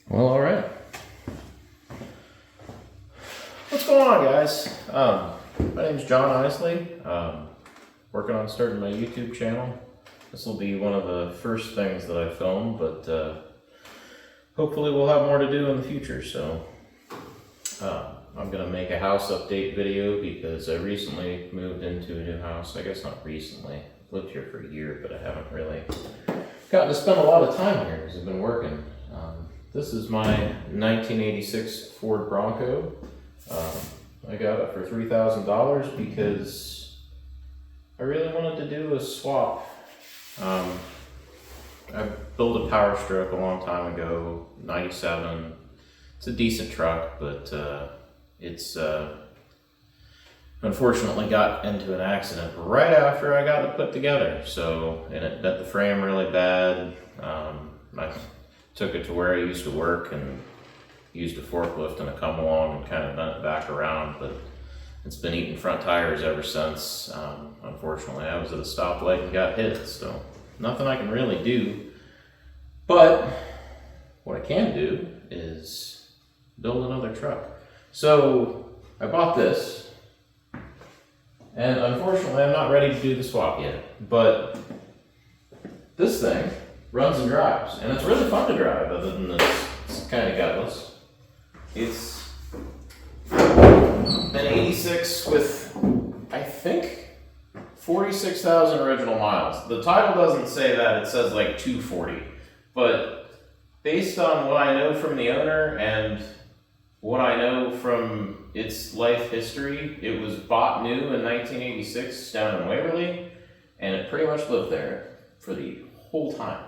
Well, all right. What's going on, guys? My name's John Isley. Working on starting my YouTube channel. This will be one of the first things that I film, but hopefully we'll have more to do in the future. So I'm gonna make a house update video because I recently moved into a new house. I guess not recently. Lived here for a year, but I haven't really gotten to spend a lot of time here because I've been working. This is my 1986 Ford Bronco. I got it for $3,000 because I really wanted to do a swap. I built a Power Stroke a long time ago, 97. It's a decent truck, but it's unfortunately got into an accident right after I got it put together. So, and it bent the frame really bad. I took it to where I used to work and used a forklift and a come along and kind of bent it back around, but it's been eating front tires ever since. Unfortunately, I was at a stoplight and got hit, so nothing I can really do. But what I can do is build another truck. So I bought this, and unfortunately I'm not ready to do the swap yet, but this thing runs and drives, and it's really fun to drive other than it's kind of gutless. It's an 86 with, I think, 46,000 original miles. The title doesn't say that, it says like 240, but based on what I know from the owner and what I know from its life history, it was bought new in 1986 down in Waverly, and it pretty much lived there for the whole time.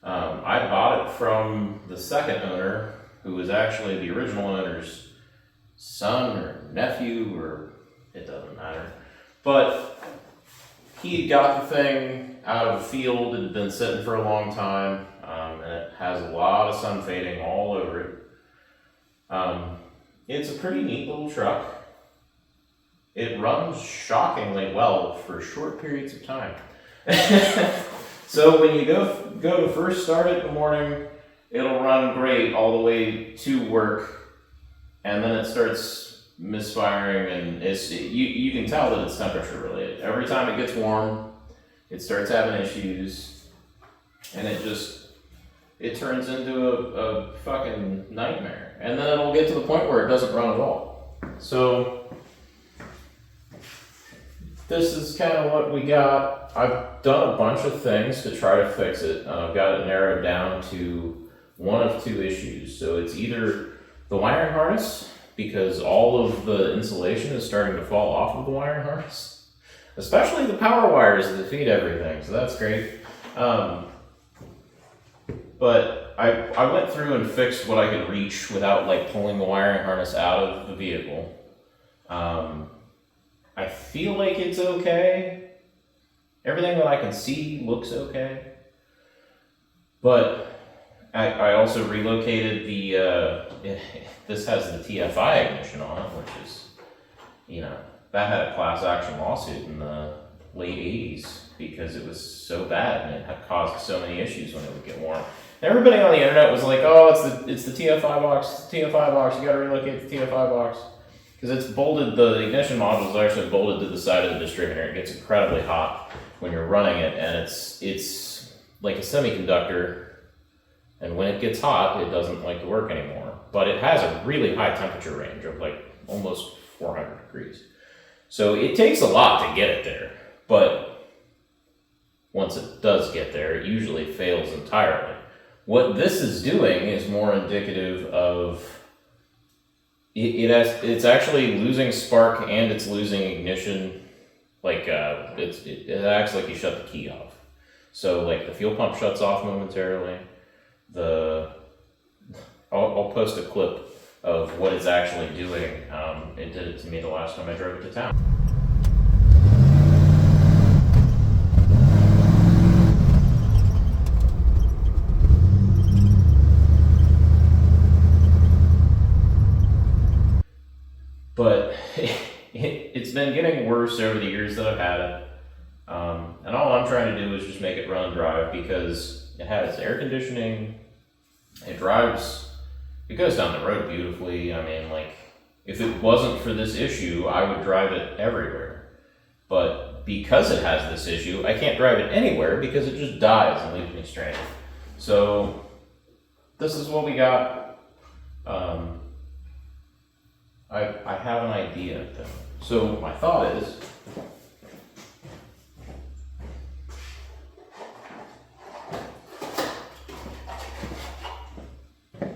I bought it from the second owner, who was actually the original owner's son or nephew, or it doesn't matter. But he got the thing out of the field. It had been sitting for a long time, and it has a lot of sun fading all over it. It's a pretty neat little truck. It runs shockingly well for short periods of time. So when you go to first start it in the morning, it'll run great all the way to work, and then it starts misfiring, and you can tell that it's temperature related. Every time it gets warm, it starts having issues, and it turns into a fucking nightmare. And then it'll get to the point where it doesn't run at all. So this is kind of what we got. I've done a bunch of things to try to fix it. I've got it narrowed down to one of two issues. So it's either the wiring harness, because all of the insulation is starting to fall off of the wiring harness, especially the power wires that feed everything. So that's great. But I went through and fixed what I could reach without like pulling the wiring harness out of the vehicle. I feel like it's okay. Everything that I can see looks okay. But I also relocated this has the TFI ignition on it, which is, that had a class action lawsuit in the late 80s because it was so bad and it had caused so many issues when it would get warm. And everybody on the internet was like, oh, it's the TFI box, it's the TFI box, you gotta relocate the TFI box. Because it's bolted, the ignition module is actually bolted to the side of the distributor. It gets incredibly hot when you're running it, and it's like a semiconductor, and when it gets hot, it doesn't like to work anymore. But it has a really high temperature range of like almost 400 degrees. So it takes a lot to get it there, but once it does get there, it usually fails entirely. What this is doing is more indicative of it's actually losing spark and it's losing ignition. Like it acts like you shut the key off. So like the fuel pump shuts off momentarily. I'll post a clip of what it's actually doing. It did it to me the last time I drove it to town. But it's been getting worse over the years that I've had it. And all I'm trying to do is just make it run and drive because it has air conditioning, it drives it goes down the road beautifully. I mean, like, if it wasn't for this issue, I would drive it everywhere. But because it has this issue, I can't drive it anywhere because it just dies and leaves me stranded. So this is what we got. I have an idea though. So my thought is,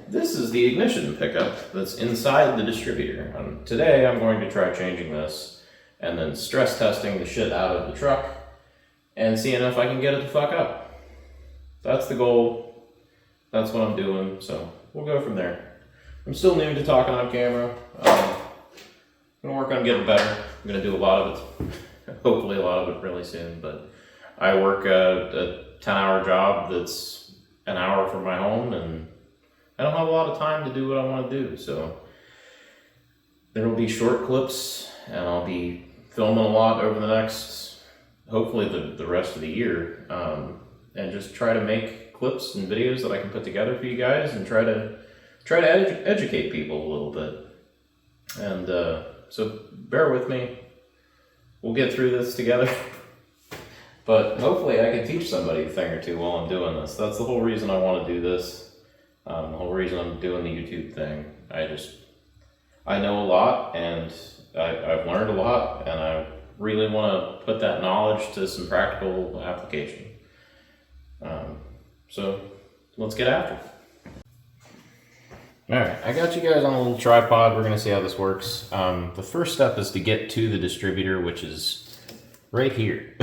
this is the ignition pickup that's inside the distributor. Today I'm going to try changing this and then stress testing the shit out of the truck and seeing if I can get it to fuck up. That's the goal. That's what I'm doing, so we'll go from there. I'm still new to talking on camera. I'm gonna work on getting better. I'm gonna do a lot of it, hopefully a lot of it really soon, but I work a 10-hour job that's an hour from my home, and I don't have a lot of time to do what I want to do, so there will be short clips, and I'll be filming a lot over the next, hopefully the rest of the year, and just try to make clips and videos that I can put together for you guys, and try to educate people a little bit. And so bear with me. We'll get through this together. But hopefully I can teach somebody a thing or two while I'm doing this. That's the whole reason I want to do this. The whole reason I'm doing the YouTube thing. I know a lot, and I've learned a lot, and I really want to put that knowledge to some practical application. So let's get after it. Alright, I got you guys on a little tripod. We're going to see how this works. The first step is to get to the distributor, which is right here.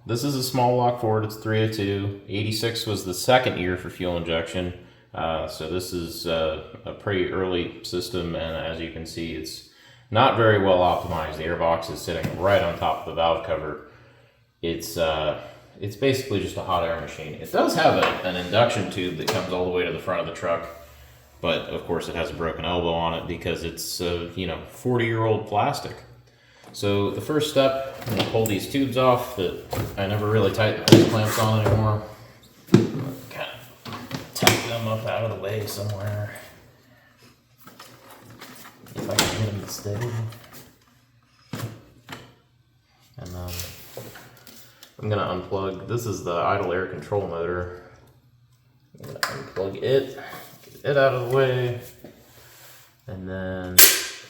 This is a small block Ford. It's 302. 86 was the second year for fuel injection. So this is a pretty early system, and as you can see, it's not very well optimized. The airbox is sitting right on top of the valve cover. It's basically just a hot air machine. It does have an induction tube that comes all the way to the front of the truck, but of course it has a broken elbow on it because it's 40-year-old plastic. So the first step, I'm going to pull these tubes off that I never really tighten the hose clamps on anymore. Kind of tighten them up out of the way somewhere. If I can get them to steady. And then I'm going to unplug. This is the idle air control motor. I'm going to unplug it, get it out of the way, and then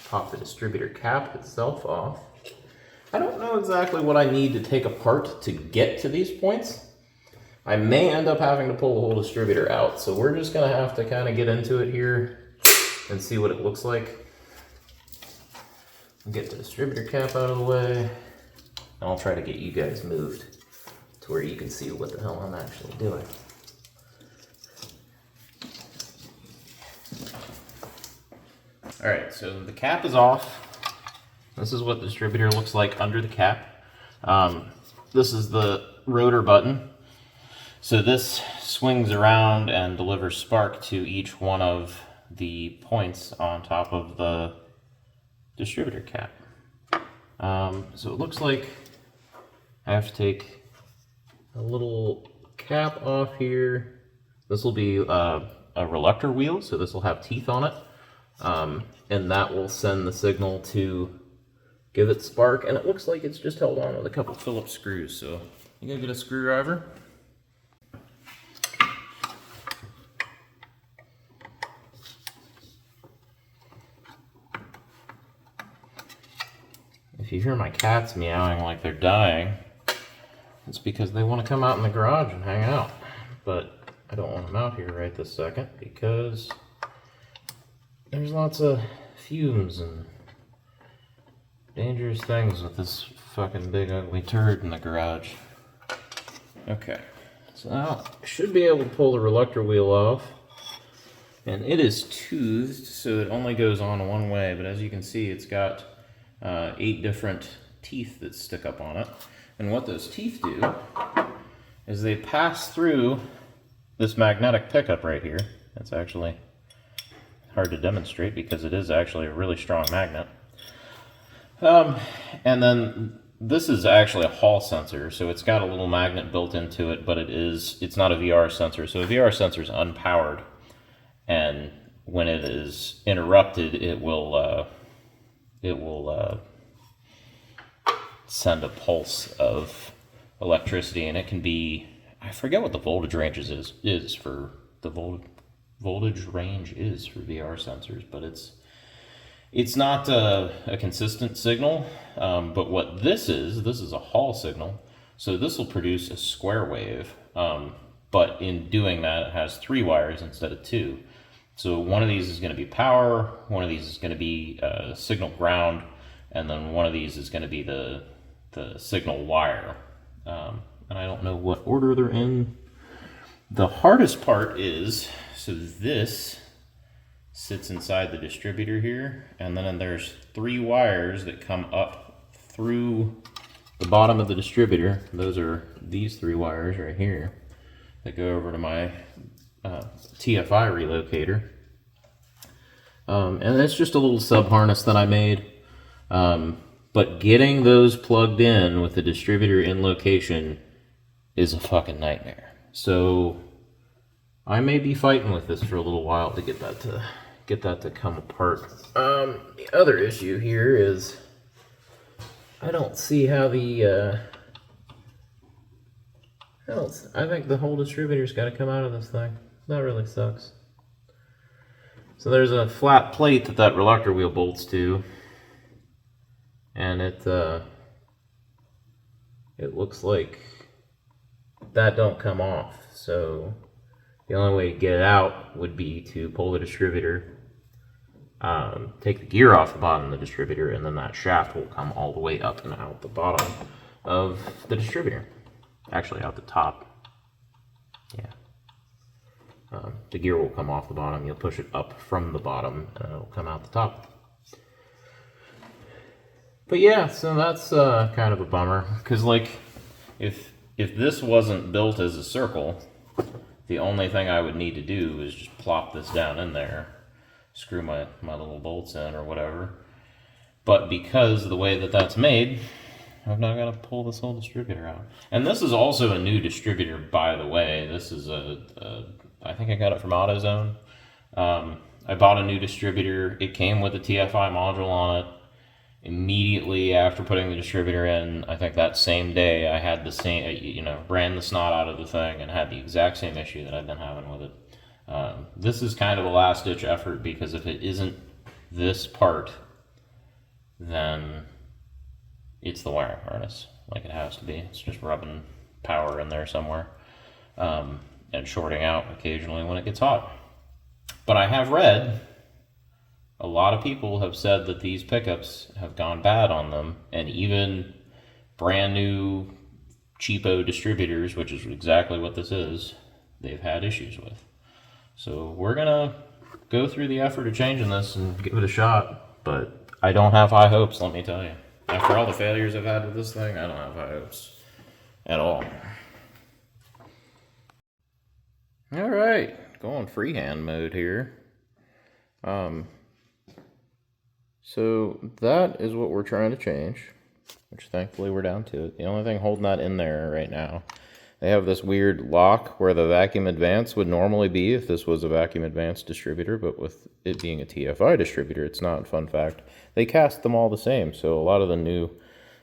pop the distributor cap itself off. I don't know exactly what I need to take apart to get to these points. I may end up having to pull the whole distributor out, so we're just going to have to kind of get into it here and see what it looks like. Get the distributor cap out of the way, and I'll try to get you guys moved to where you can see what the hell I'm actually doing. Alright, so the cap is off. This is what the distributor looks like under the cap. This is the rotor button. So this swings around and delivers spark to each one of the points on top of the distributor cap. So it looks like I have to take a little cap off here. This will be a reluctor wheel, so this will have teeth on it. And that will send the signal to give it spark, and it looks like it's just held on with a couple Phillips screws, so you gotta get a screwdriver. If you hear my cats meowing like they're dying, it's because they want to come out in the garage and hang out, but I don't want them out here right this second because there's lots of fumes and dangerous things with this fucking big ugly turd in the garage. Okay, so now I should be able to pull the reluctor wheel off, and it is toothed so it only goes on one way, but as you can see it's got 8 different teeth that stick up on it, and what those teeth do is they pass through this magnetic pickup right here. It's actually hard to demonstrate because it is actually a really strong magnet. And then this is actually a Hall sensor, so it's got a little magnet built into it, but it's not a VR sensor. So a VR sensor is unpowered, and when it is interrupted, it will send a pulse of electricity, and it can be, I forget what the voltage ranges is for the voltage range is for VR sensors, but it's not a consistent signal. But what this is a Hall signal, so this will produce a square wave. But in doing that, it has 3 wires instead of 2. So one of these is going to be power, one of these is going to be signal ground, and then one of these is going to be the signal wire. And I don't know what order they're in. The hardest part is, so this sits inside the distributor here, and then there's 3 wires that come up through the bottom of the distributor. Those are these 3 wires right here that go over to my TFI relocator. And it's just a little sub harness that I made. But getting those plugged in with the distributor in location is a fucking nightmare. So I may be fighting with this for a little while to get that to come apart. The other issue here is I don't see how the I think the whole distributor's got to come out of this thing. That really sucks. So there's a flat plate that reluctor wheel bolts to, and it looks like that don't come off. So the only way to get it out would be to pull the distributor, take the gear off the bottom of the distributor, and then that shaft will come all the way up and out the bottom of the distributor. Actually, out the top. Yeah. The gear will come off the bottom. You'll push it up from the bottom, and it'll come out the top. But yeah, so that's kind of a bummer, because like, if this wasn't built as a circle, the only thing I would need to do is just plop this down in there, screw my little bolts in or whatever. But because of the way that that's made, I've now got to pull this whole distributor out. And this is also a new distributor, by the way. This is I think I got it from AutoZone. I bought a new distributor. It came with a TFI module on it. Immediately after putting the distributor in, I think that same day, I had the same, ran the snot out of the thing and had the exact same issue that I've been having with it. This is kind of a last-ditch effort, because if it isn't this part, then it's the wiring harness, like it has to be. It's just rubbing power in there somewhere, and shorting out occasionally when it gets hot. But I have read, a lot of people have said that these pickups have gone bad on them, and even brand new cheapo distributors, which is exactly what this is, they've had issues with. So we're gonna go through the effort of changing this and give it a shot, but I don't have high hopes, let me tell you. After all the failures I've had with this thing, I don't have high hopes at all. All right, going freehand mode here. So that is what we're trying to change, which thankfully we're down to it. The only thing holding that in there right now, they have this weird lock where the vacuum advance would normally be if this was a vacuum advance distributor, but with it being a TFI distributor, it's not. Fun fact, they cast them all the same. So a lot of the new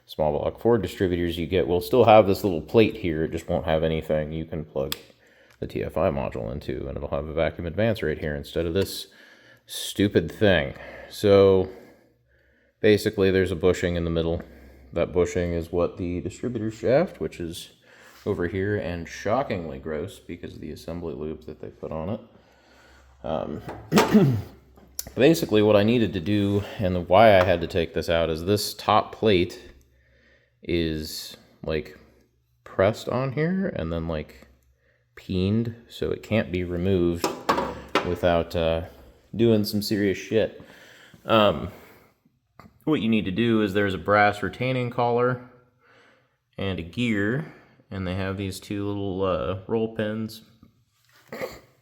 small block Ford distributors you get will still have this little plate here. It just won't have anything you can plug the TFI module into, and it'll have a vacuum advance right here instead of this stupid thing. So basically there's a bushing in the middle. That bushing is what the distributor shaft, which is over here, and shockingly gross because of the assembly loops that they put on it. Basically what I needed to do, and why I had to take this out, is this top plate is like pressed on here and then like peened, so it can't be removed without doing some serious shit. What you need to do is there's a brass retaining collar and a gear, and they have these 2 little roll pins.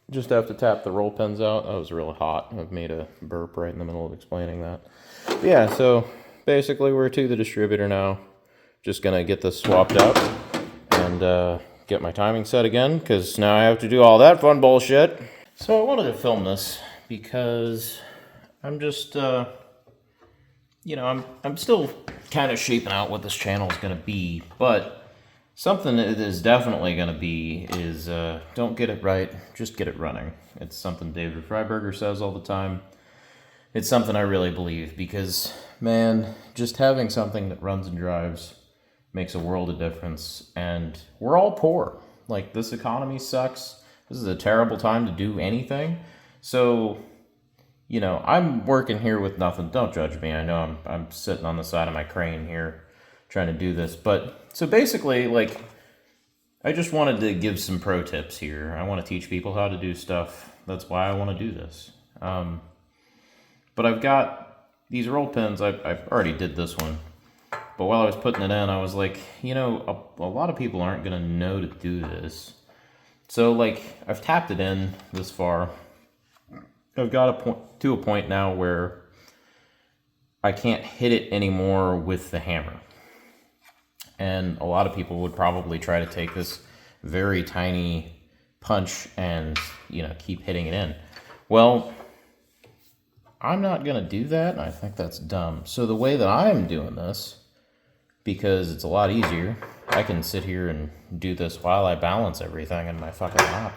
Just have to tap the roll pins out. That was really hot. I've made a burp right in the middle of explaining that. But yeah, so basically we're to the distributor now. just gonna get this swapped out and get my timing set again, because now I have to do all that fun bullshit. So I wanted to film this because I'm just, I'm still kind of shaping out what this channel is gonna be, but something that is definitely gonna be is don't get it right, just get it running. It's something David Freiberger says all the time. It's something I really believe, because, man, just having something that runs and drives makes a world of difference, and we're all poor. Like, this economy sucks. This is a terrible time to do anything. So, I'm working here with nothing. Don't judge me. I know I'm sitting on the side of my crane here trying to do this. But, so basically, like, I just wanted to give some pro tips here. I want to teach people how to do stuff. That's why I want to do this. But I've got these roll pins. I've already did this one. But while I was putting it in, I was like, a lot of people aren't going to know to do this. So, like, I've tapped it in this far. I've got to a point now where I can't hit it anymore with the hammer. And a lot of people would probably try to take this very tiny punch and, keep hitting it in. Well, I'm not going to do that, and I think that's dumb. So the way that I'm doing this, because it's a lot easier, I can sit here and do this while I balance everything in my fucking lap.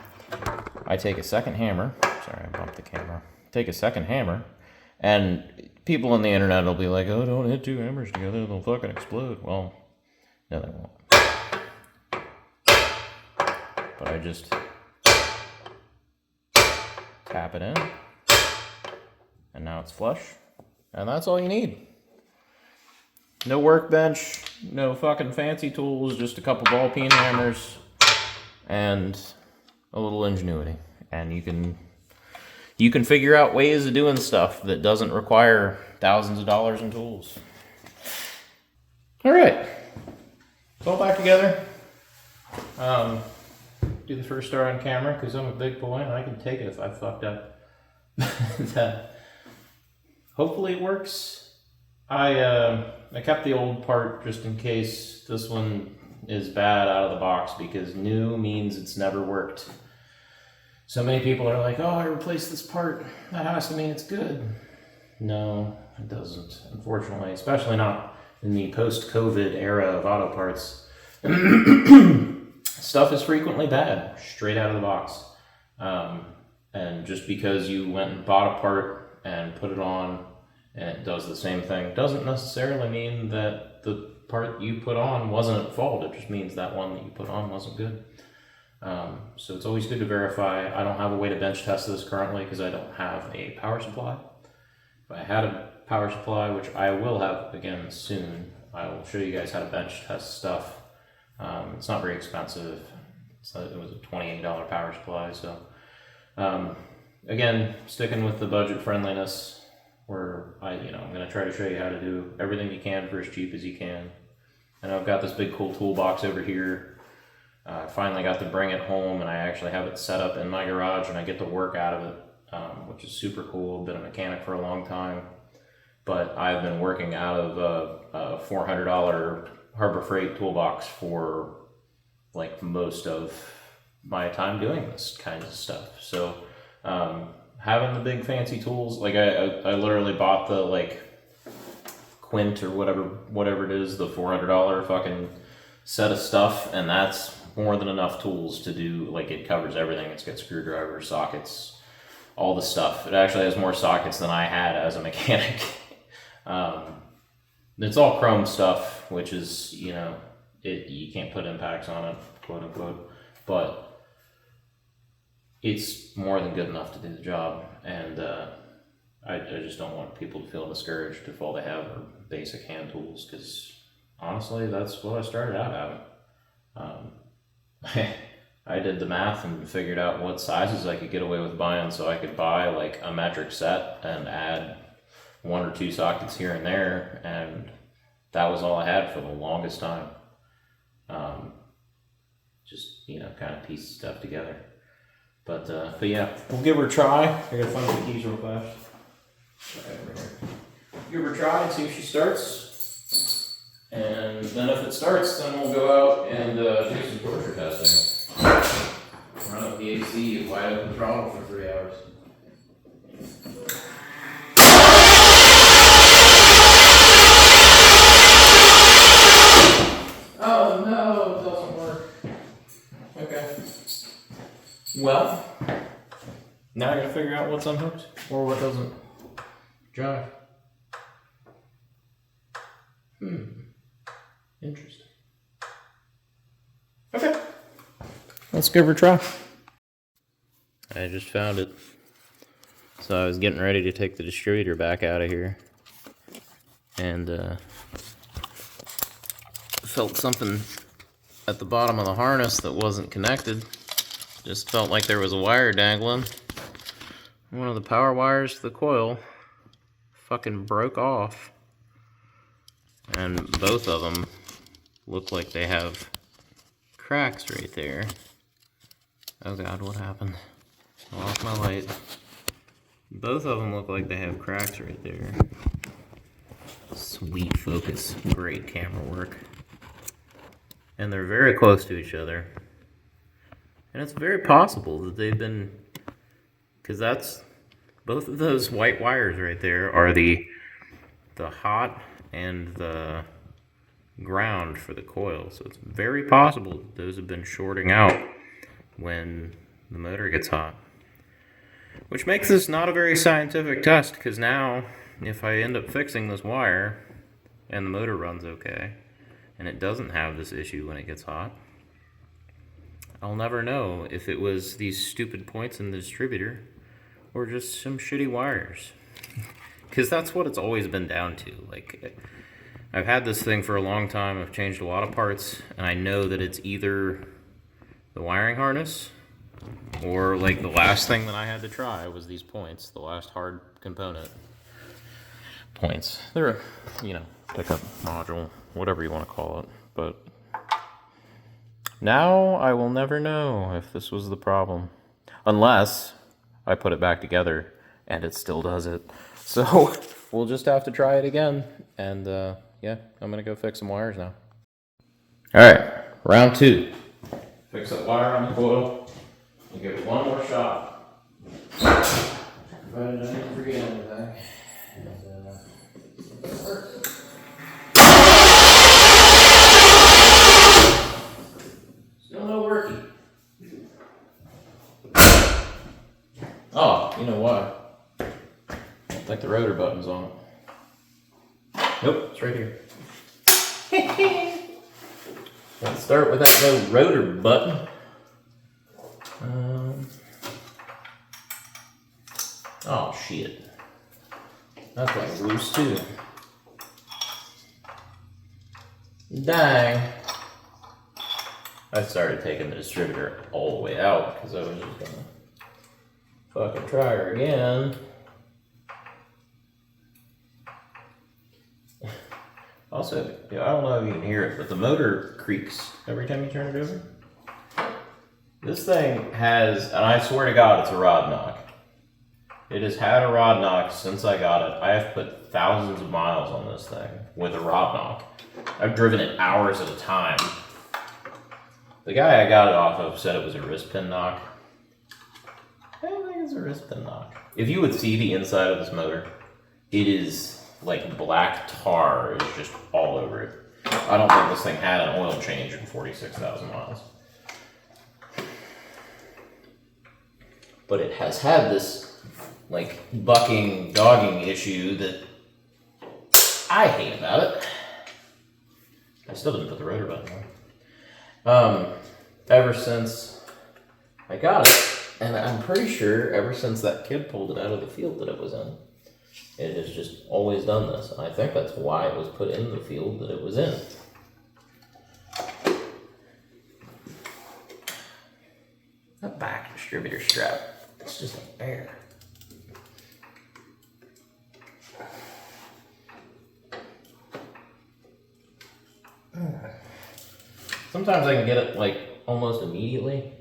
I take a second hammer. Sorry, I bumped the camera. Take a second hammer, and people on the internet will be like, oh, don't hit two hammers together, they'll fucking explode. Well, no, they won't. But I just tap it in, and now it's flush, and that's all you need. No workbench, no fucking fancy tools, just a couple ball peen hammers and a little ingenuity. And you can figure out ways of doing stuff that doesn't require thousands of dollars in tools. All right, it's all back together. Do the first start on camera because I'm a big boy and I can take it if I fucked up. Hopefully it works. I kept the old part just in case this one is bad out of the box, because new means it's never worked. So many people are like, oh, I replaced this part. That has to mean it's good. No, it doesn't, unfortunately, especially not in the post-COVID era of auto parts. Stuff is frequently bad, straight out of the box. And just because you went and bought a part and put it on and it does the same thing doesn't necessarily mean that the part you put on wasn't at fault. It just means that one that you put on wasn't good. So it's always good to verify. I don't have a way to bench test this currently because I don't have a power supply. If I had a power supply, which I will have again soon, I will show you guys how to bench test stuff. It's not very expensive. It was a $28 power supply. So again, sticking with the budget friendliness, where I'm going to try to show you how to do everything you can for as cheap as you can. And I've got this big cool toolbox over here. I finally got to bring it home, and I actually have it set up in my garage, and I get to work out of it, which is super cool. Been a mechanic for a long time, but I've been working out of a $400 Harbor Freight toolbox for like most of my time doing this kind of stuff. So having the big fancy tools, like I literally bought the like Quint or whatever it is, the $400 fucking set of stuff, and that's more than enough tools to do. Like, it covers everything. It's got screwdrivers, sockets, all the stuff. It actually has more sockets than I had as a mechanic. It's all chrome stuff, which is, you can't put impacts on it, quote unquote, but it's more than good enough to do the job. And I just don't want people to feel discouraged if all they have are basic hand tools, because honestly, that's what I started out having. I did the math and figured out what sizes I could get away with buying, so I could buy like a metric set and add one or two sockets here and there, and that was all I had for the longest time. Just kind of piece stuff together. But yeah, we'll give her a try. I gotta find the keys real fast. Right over here. Give her a try and see if she starts. And then if it starts, then we'll go out and do some torture testing. Run up the AC at wide open throttle for 3 hours. Oh no, it doesn't work. Okay. Well, now I gotta figure out what's unhooked or what doesn't jive. Interesting. Okay. Let's give her a try. I just found it. So I was getting ready to take the distributor back out of here. And felt something at the bottom of the harness that wasn't connected. Just felt like there was a wire dangling. One of the power wires to the coil fucking broke off. And both of them look like they have cracks right there. Oh god, what happened? I lost my light. Both of them look like they have cracks right there. Sweet focus, great camera work. And they're very close to each other. And it's very possible that they've been, because that's, both of those white wires right there are the hot and the ground for the coil. So it's very possible that those have been shorting out when the motor gets hot. Which makes this not a very scientific test, because now if I end up fixing this wire and the motor runs okay and it doesn't have this issue when it gets hot, I'll never know if it was these stupid points in the distributor or just some shitty wires. Because that's what it's always been down to. Like, I've had this thing for a long time, I've changed a lot of parts, and I know that it's either the wiring harness or, like, the last thing that I had to try was these points, the last hard component points. They're a, pickup module, whatever you want to call it, but now I will never know if this was the problem. Unless I put it back together and it still does it. So we'll just have to try it again. And yeah, I'm going to go fix some wires now. Alright, round 2. Fix that wire on the coil and give it one more shot. Provided I didn't forget anything. Still no working. Oh, you know why? I think the rotor button's on it. Nope, it's right here. Let's start with that no rotor button. Oh shit. That's like loose too. Dang. I started taking the distributor all the way out because I was just gonna fucking try her again. Also, I don't know if you can hear it, but the motor creaks every time you turn it over. This thing has, and I swear to God, it's a rod knock. It has had a rod knock since I got it. I have put thousands of miles on this thing with a rod knock. I've driven it hours at a time. The guy I got it off of said it was a wrist pin knock. I don't think it's a wrist pin knock. If you would see the inside of this motor, it is like black tar is just all over it. I don't think this thing had an oil change in 46,000 miles. But it has had this like bucking, dogging issue that I hate about it. I still didn't put the rotor button on. Ever since I got it, and I'm pretty sure ever since that kid pulled it out of the field that it was in, it has just always done this. And I think that's why it was put in the field that it was in. That back distributor strap, it's just a bear. Sometimes I can get it like almost immediately.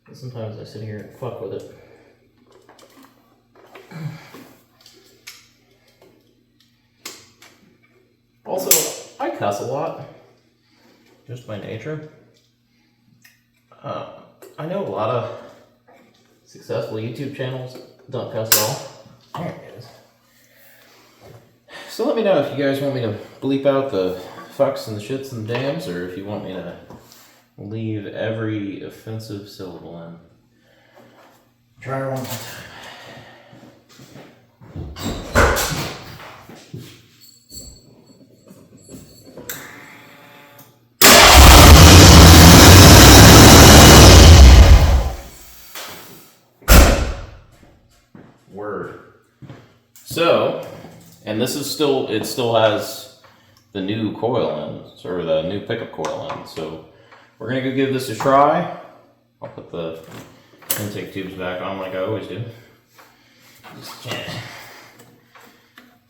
And sometimes I sit here and fuck with it. Also, I cuss a lot, just by nature. I know a lot of successful YouTube channels don't cuss at all. There it is. So let me know if you guys want me to bleep out the fucks and the shits and the dams, or if you want me to leave every offensive syllable in. Try one more time. Word. So, and this is still, it still has the new coil in, or the new pickup coil in. So we're gonna go give this a try. I'll put the intake tubes back on like I always do.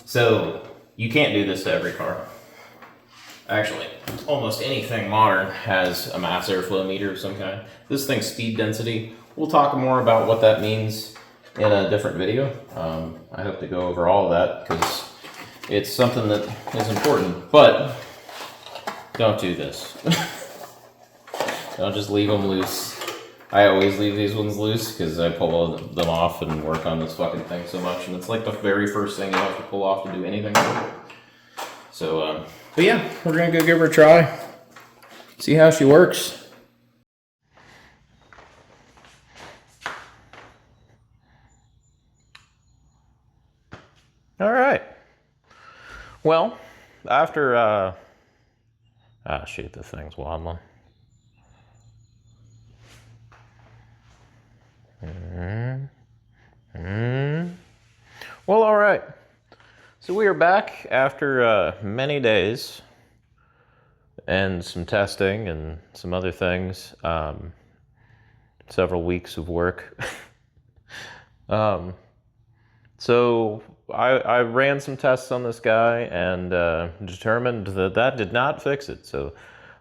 So you can't do this to every car. Actually, almost anything modern has a mass airflow meter of some kind. This thing's speed density. We'll talk more about what that means in a different video. I hope to go over all of that because it's something that is important, but don't do this. Don't just leave them loose. I always leave these ones loose because I pull them off and work on this fucking thing so much, and it's like the very first thing you have to pull off to do anything with it. So, but yeah, we're gonna go give her a try, see how she works. All right. Well, after shoot, this thing's wobbling. Well, all right. So we are back after many days and some testing and some other things. Several weeks of work. So I ran some tests on this guy and determined that that did not fix it. So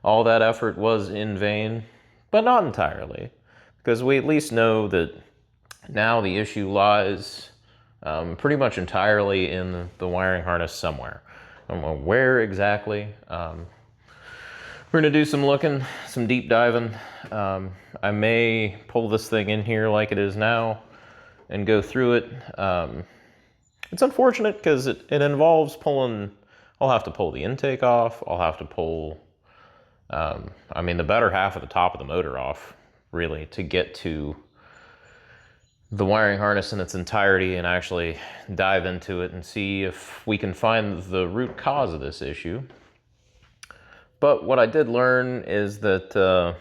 all that effort was in vain, but not entirely, because we at least know that now the issue lies pretty much entirely in the wiring harness somewhere. I don't know where exactly. We're gonna do some looking, some deep diving. I may pull this thing in here like it is now and go through it. It's unfortunate because it involves pulling, I'll have to pull the intake off, I'll have to pull, I mean, the better half of the top of the motor off, really, to get to the wiring harness in its entirety and actually dive into it and see if we can find the root cause of this issue. But what I did learn is that,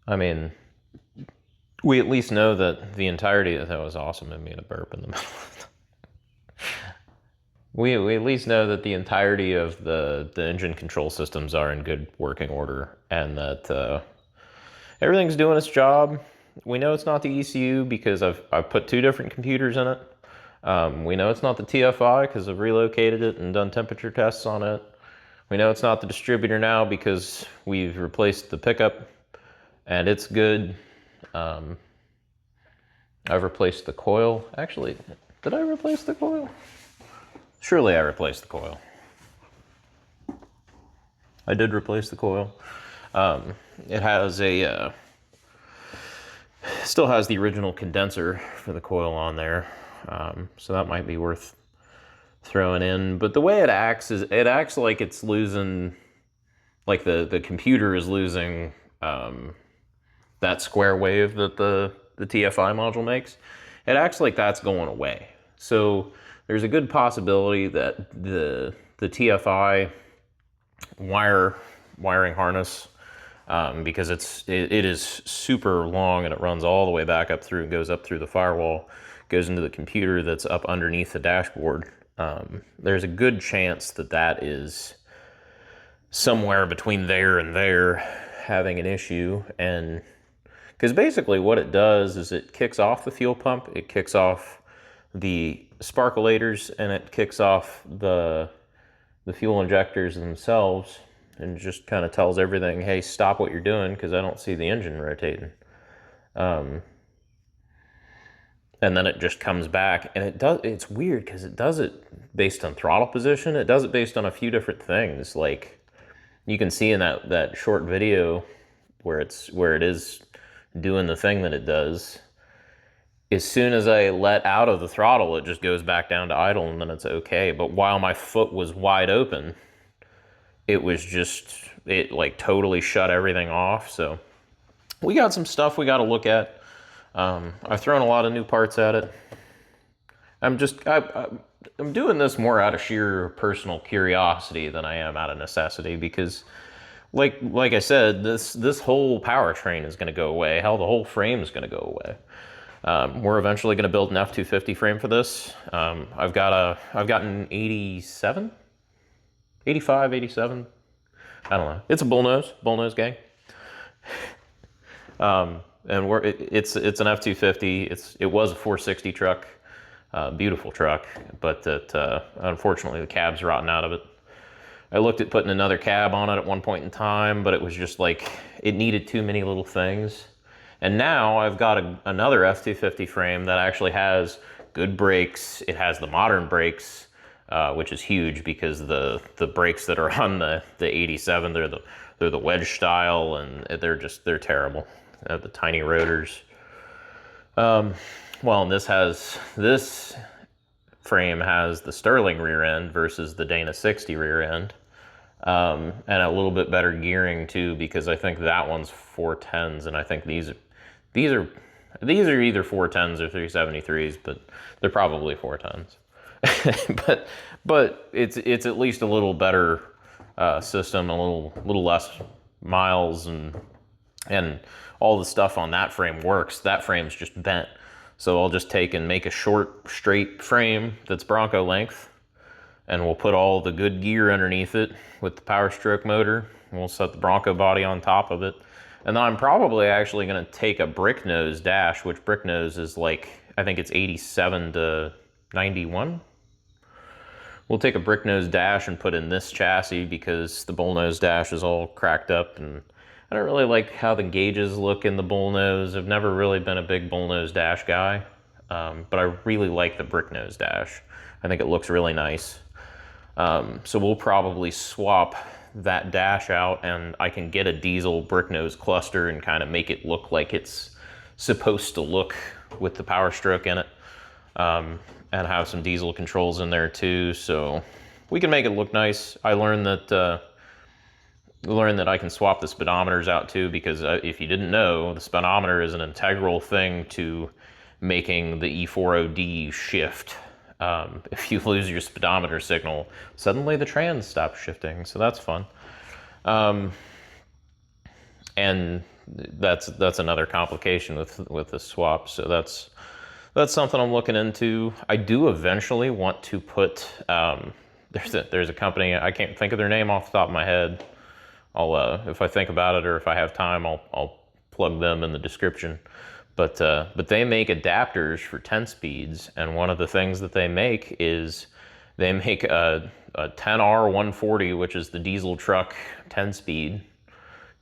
I mean, we at least know that the entirety, that was awesome, I made a burp in the middle of it. We at least know that the entirety of the engine control systems are in good working order, and that everything's doing its job. We know it's not the ECU because I've put two different computers in it. We know it's not the TFI because I've relocated it and done temperature tests on it. We know it's not the distributor now because we've replaced the pickup and it's good. I've replaced the coil. Actually, did I replace the coil? Surely I replaced the coil. I did replace the coil. It has a, still has the original condenser for the coil on there. So that might be worth throwing in. But the way it acts is, it acts like it's losing, like the computer is losing that square wave that the TFI module makes. It acts like that's going away. So there's a good possibility that the TFI wiring harness, because it is super long and it runs all the way back up through, goes up through the firewall, goes into the computer that's up underneath the dashboard. There's a good chance that that is somewhere between there and there having an issue. And because basically what it does is it kicks off the fuel pump, it kicks off the sparkulators, and it kicks off the fuel injectors themselves, and just kind of tells everything, hey, stop what you're doing because I don't see the engine rotating. and then it just comes back, and it's weird because it does it based on throttle position. It does it based on a few different things. Like you can see in that short video where it is doing the thing that it does. As soon as I let out of the throttle, it just goes back down to idle, and then it's okay. But while my foot was wide open, it like totally shut everything off. So we got some stuff we got to look at. I've thrown a lot of new parts at it. I'm doing this more out of sheer personal curiosity than I am out of necessity, because like I said, this whole powertrain is going to go away. Hell, the whole frame is going to go away. We're eventually going to build an F-250 frame for this. I've got an 87, 85, 87. I don't know. It's a bullnose gang. And it's an F-250. It was a 460 truck, beautiful truck, but unfortunately the cab's rotten out of it. I looked at putting another cab on it at one point in time, but it was just like it needed too many little things. And now I've got another F-250 frame that actually has good brakes. It has the modern brakes, which is huge because the brakes that are on the 87, they're the wedge style, and they're terrible. They have the tiny rotors. Well, and this frame has the Sterling rear end versus the Dana 60 rear end, and a little bit better gearing too, because I think that one's 410s, and I think these are either 410s or 373s, but they're probably 410s. but it's at least a little better system, a little less miles, and all the stuff on that frame works. That frame's just bent. So I'll just take and make a short, straight frame that's Bronco length, and we'll put all the good gear underneath it with the Power Stroke motor. We'll set the Bronco body on top of it. And then I'm probably actually going to take a brick nose dash, which brick nose is like, I think it's 87 to 91. We'll take a brick nose dash and put in this chassis because the bullnose dash is all cracked up, and I don't really like how the gauges look in the bullnose. I've never really been a big bullnose dash guy, but I really like the brick nose dash. I think it looks really nice. So we'll probably swap that dash out, and I can get a diesel brick nose cluster and kind of make it look like it's supposed to look with the Power Stroke in it, and have some diesel controls in there too. So we can make it look nice. I learned that I can swap the speedometers out too, because if you didn't know, the speedometer is an integral thing to making the E40D shift. If you lose your speedometer signal, suddenly the trans stops shifting, so that's fun. And that's another complication with the swap. So that's something I'm looking into. I do eventually want to put there's a company, I can't think of their name off the top of my head. I'll if I think about it, or if I have time, I'll plug them in the description. But they make adapters for 10 speeds, and one of the things that they make is they make a 10R140, which is the diesel truck 10 speed,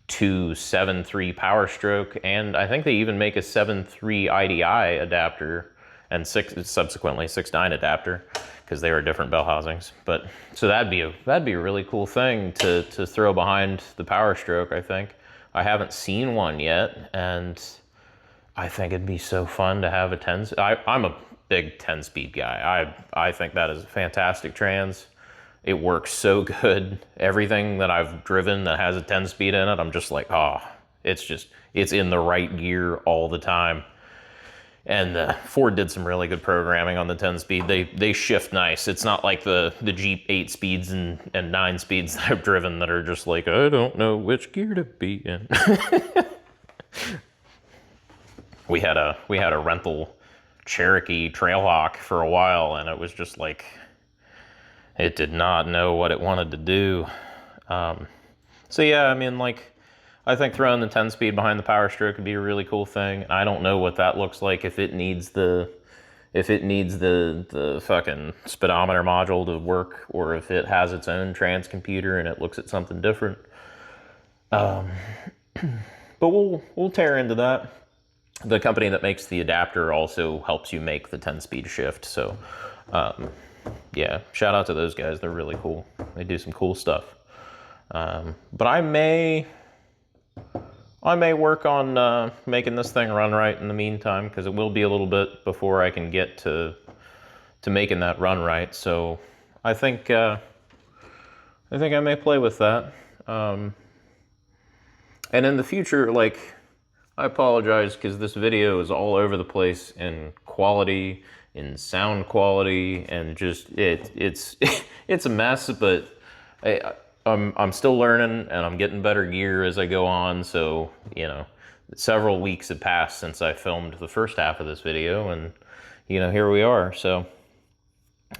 to 7.3 Power Stroke, and I think they even make a 7.3 IDI adapter, and subsequently 6.9 adapter, because they are different bell housings. But so that'd be a really cool thing to throw behind the Power Stroke. I think I haven't seen one yet, and I think it'd be so fun to have a 10. I'm a big 10-speed guy. I think that is a fantastic trans. It works so good. Everything that I've driven that has a 10-speed in it, I'm just like, oh, it's in the right gear all the time. And Ford did some really good programming on the 10-speed. They shift nice. It's not like the Jeep 8 speeds and 9 speeds that I've driven that are just like, I don't know which gear to be in. We had a rental Cherokee Trailhawk for a while, and it was just like, it did not know what it wanted to do. So yeah, I mean, like, I think throwing the 10-speed behind the Power Stroke would be a really cool thing. I don't know what that looks like, if it needs the fucking speedometer module to work, or if it has its own trans computer and it looks at something different. But we'll tear into that. the company that makes the adapter also helps you make the 10-speed shift. So, yeah, shout out to those guys. They're really cool. They do some cool stuff. But I may work on making this thing run right in the meantime, because it will be a little bit before I can get to making that run right. So I think I may play with that. And in the future, like, I apologize because this video is all over the place in quality, in sound quality, and just it's it's a mess. But I'm still learning, and I'm getting better gear as I go on. So, you know, several weeks have passed since I filmed the first half of this video, and, you know, here we are. So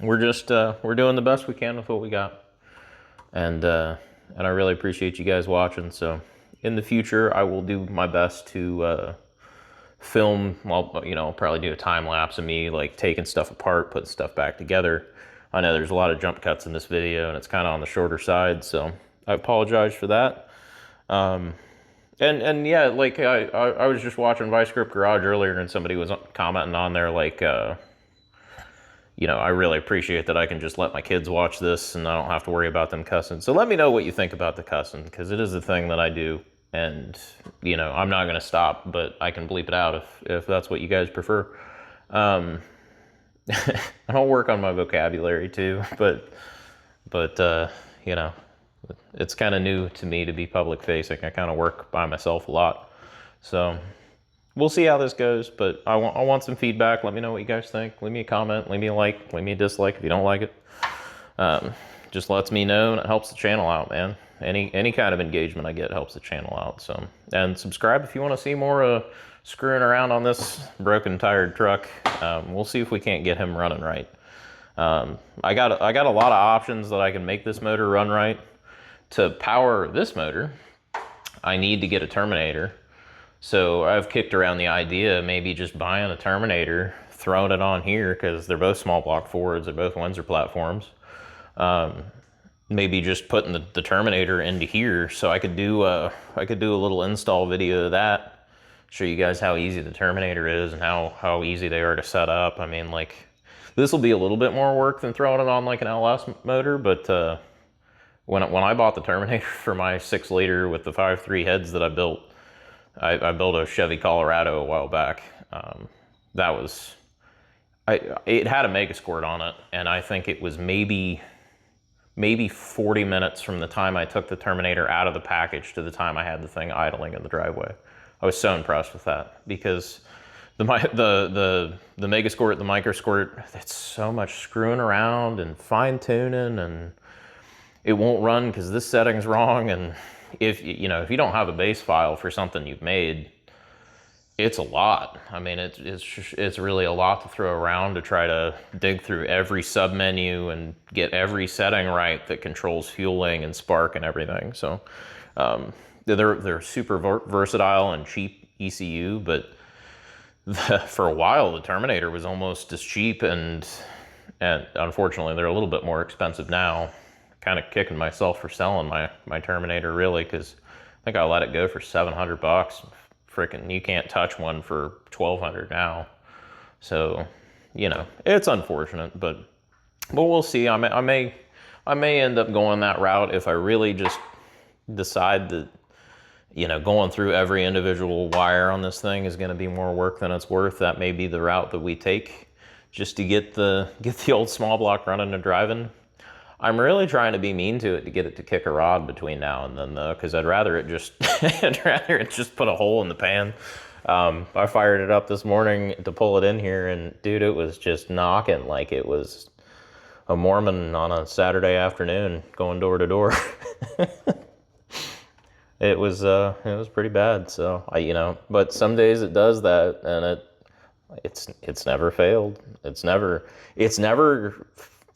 we're just we're doing the best we can with what we got, and I really appreciate you guys watching. So in the future, I will do my best to film. Well, you know, I'll probably do a time lapse of me like taking stuff apart, putting stuff back together. I know there's a lot of jump cuts in this video, and it's kind of on the shorter side, so I apologize for that. And yeah, like I was just watching Vice Grip Garage earlier, and somebody was commenting on there like, you know, I really appreciate that I can just let my kids watch this and I don't have to worry about them cussing. So let me know what you think about the cussing, because it is a thing that I do, and, you know, I'm not going to stop, but I can bleep it out if that's what you guys prefer. I'll work on my vocabulary too, but you know, it's kind of new to me to be public facing. I kind of work by myself a lot, so we'll see how this goes. But I want some feedback. Let me know what you guys think. Leave me a comment, leave me a like, leave me a dislike if you don't like it. Just lets me know, and it helps the channel out, man. Any kind of engagement I get helps the channel out. So, and subscribe if you want to see more screwing around on this broken tired truck. We'll see if we can't get him running right. I got a lot of options that I can make this motor run right. To power this motor, I need to get a Terminator. So I've kicked around the idea of maybe just buying a Terminator, throwing it on here, because they're both small block Fords, they're both Windsor platforms. Maybe just putting the Terminator into here, so I could do a little install video of that, show you guys how easy the Terminator is and how easy they are to set up. I mean, like, this will be a little bit more work than throwing it on like an LS motor, but when I bought the Terminator for my 6-liter with the 5.3 heads that I built, I built a Chevy Colorado a while back. It had a Megasquirt on it, and I think it was maybe 40 minutes from the time I took the Terminator out of the package to the time I had the thing idling in the driveway. I was so impressed with that, because the Megasquirt, the Microsquirt, it's so much screwing around and fine tuning, and it won't run because this setting's wrong. And if you don't have a base file for something you've made, it's a lot. I mean, it's really a lot to throw around to try to dig through every submenu and get every setting right that controls fueling and spark and everything. So they're super versatile and cheap ECU, but for a while the Terminator was almost as cheap, and unfortunately they're a little bit more expensive now. Kind of kicking myself for selling my Terminator, really, because I think I let it go for $700. Freaking, you can't touch one for $1,200 now. So, you know, it's unfortunate, but we'll see. I may end up going that route if I really just decide that, you know, going through every individual wire on this thing is going to be more work than it's worth. That may be the route that we take, just to get the old small block running and driving. I'm really trying to be mean to it to get it to kick a rod between now and then, though, because I'd rather it just put a hole in the pan. I fired it up this morning to pull it in here, and dude, it was just knocking like it was a Mormon on a Saturday afternoon going door to door. It was pretty bad. So but some days it does that, and it's never failed. It's never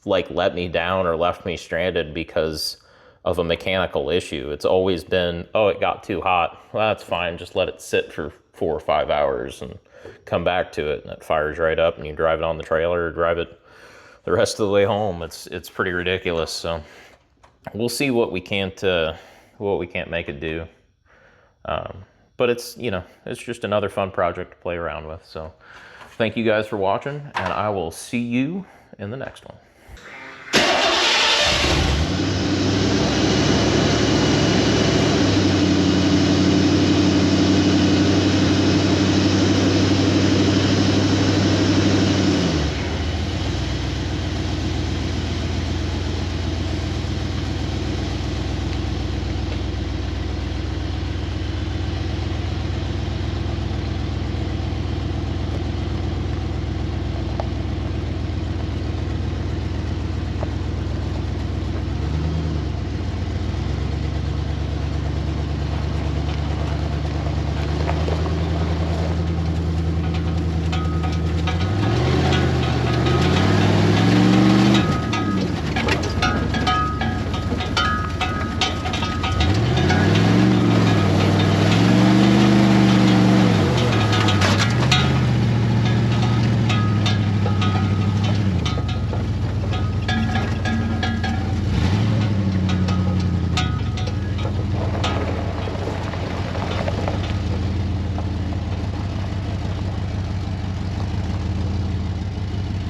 like let me down or left me stranded because of a mechanical issue. It's always been, oh, it got too hot. Well, that's fine. Just let it sit for 4 or 5 hours and come back to it, and it fires right up, and you drive it on the trailer or drive it the rest of the way home. It's pretty ridiculous. So we'll see what we can't make it do. But but it's, you know, it's just another fun project to play around with. So thank you guys for watching, and I will see you in the next one.